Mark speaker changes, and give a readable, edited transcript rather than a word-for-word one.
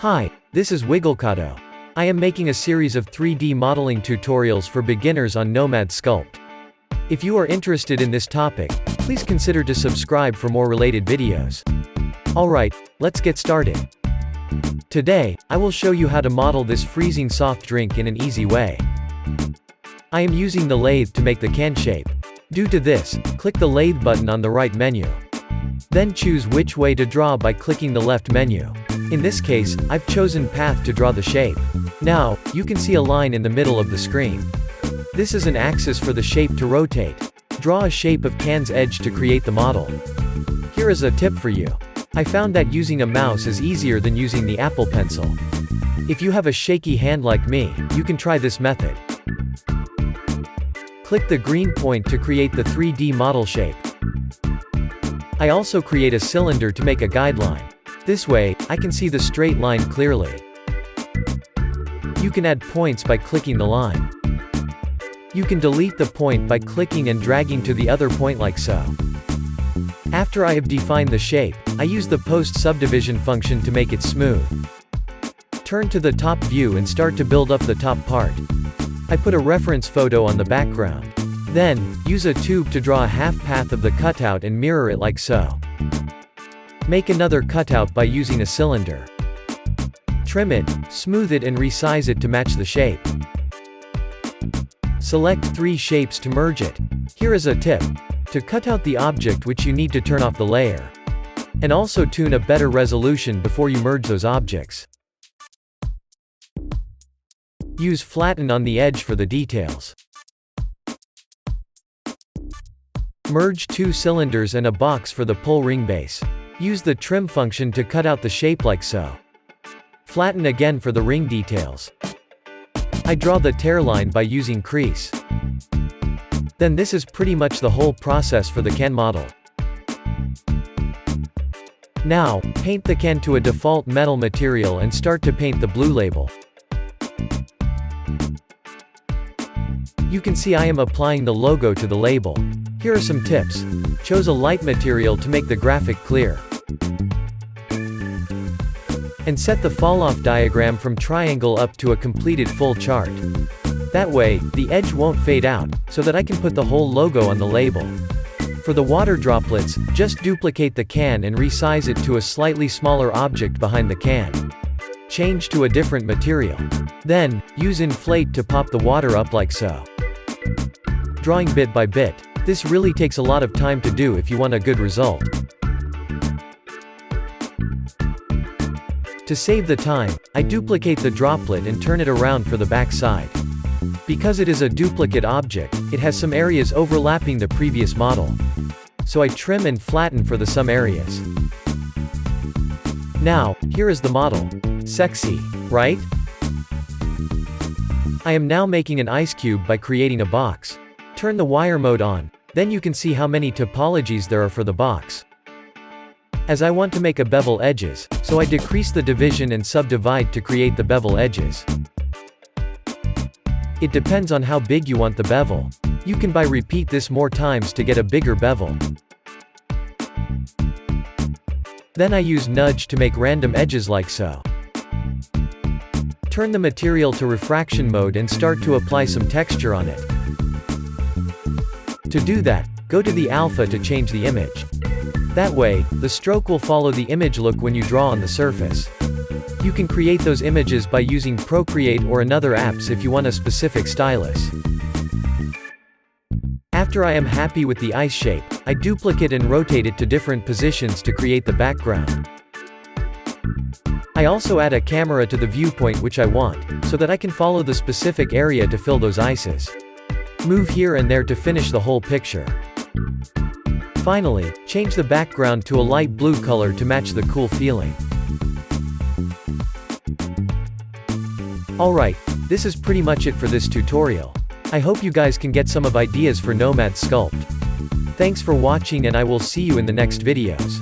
Speaker 1: Hi, this is Wigglecado. I am making a series of 3D modeling tutorials for beginners on Nomad Sculpt. If you are interested in this topic, please consider to subscribe for more related videos. Alright, let's get started. Today, I will show you how to model this freezing soft drink in an easy way. I am using the lathe to make the can shape. Due to this, click the lathe button on the right menu. Then choose which way to draw by clicking the left menu. In this case, I've chosen path to draw the shape. Now, you can see a line in the middle of the screen. This is an axis for the shape to rotate. Draw a shape of can's edge to create the model. Here is a tip for you. I found that using a mouse is easier than using the Apple Pencil. If you have a shaky hand like me, you can try this method. Click the green point to create the 3D model shape. I also create a cylinder to make a guideline. This way, I can see the straight line clearly. You can add points by clicking the line. You can delete the point by clicking and dragging to the other point like so. After I have defined the shape, I use the post subdivision function to make it smooth. Turn to the top view and start to build up the top part. I put a reference photo on the background. Then, use a tube to draw a half path of the cutout and mirror it like so. Make another cutout by using a cylinder. Trim it, smooth it and resize it to match the shape. Select 3 shapes to merge it. Here is a tip. To cut out the object which you need to turn off the layer. And also tune a better resolution before you merge those objects. Use flatten on the edge for the details. Merge 2 cylinders and a box for the pull ring base. Use the trim function to cut out the shape like so. Flatten again for the ring details. I draw the tear line by using crease. Then this is pretty much the whole process for the can model. Now, paint the can to a default metal material and start to paint the blue label. You can see I am applying the logo to the label. Here are some tips. Choose a light material to make the graphic clear. And set the fall-off diagram from triangle up to a completed full chart. That way, the edge won't fade out, so that I can put the whole logo on the label. For the water droplets, just duplicate the can and resize it to a slightly smaller object behind the can. Change to a different material. Then, use inflate to pop the water up like so. Drawing bit by bit. This really takes a lot of time to do if you want a good result. To save the time, I duplicate the droplet and turn it around for the back side. Because it is a duplicate object, it has some areas overlapping the previous model. So I trim and flatten for the some areas. Now, here is the model. Sexy, right? I am now making an ice cube by creating a box. Turn the wire mode on, then you can see how many topologies there are for the box. As I want to make a bevel edges, so I decrease the division and subdivide to create the bevel edges. It depends on how big you want the bevel. You can repeat this more times to get a bigger bevel. Then I use nudge to make random edges like so. Turn the material to refraction mode and start to apply some texture on it. To do that, go to the alpha to change the image. That way, the stroke will follow the image look when you draw on the surface. You can create those images by using Procreate or another apps if you want a specific stylus. After I am happy with the ice shape, I duplicate and rotate it to different positions to create the background. I also add a camera to the viewpoint which I want, so that I can follow the specific area to fill those ices. Move here and there to finish the whole picture. Finally, change the background to a light blue color to match the cool feeling. Alright, this is pretty much it for this tutorial. I hope you guys can get some of ideas for Nomad Sculpt. Thanks for watching and I will see you in the next videos.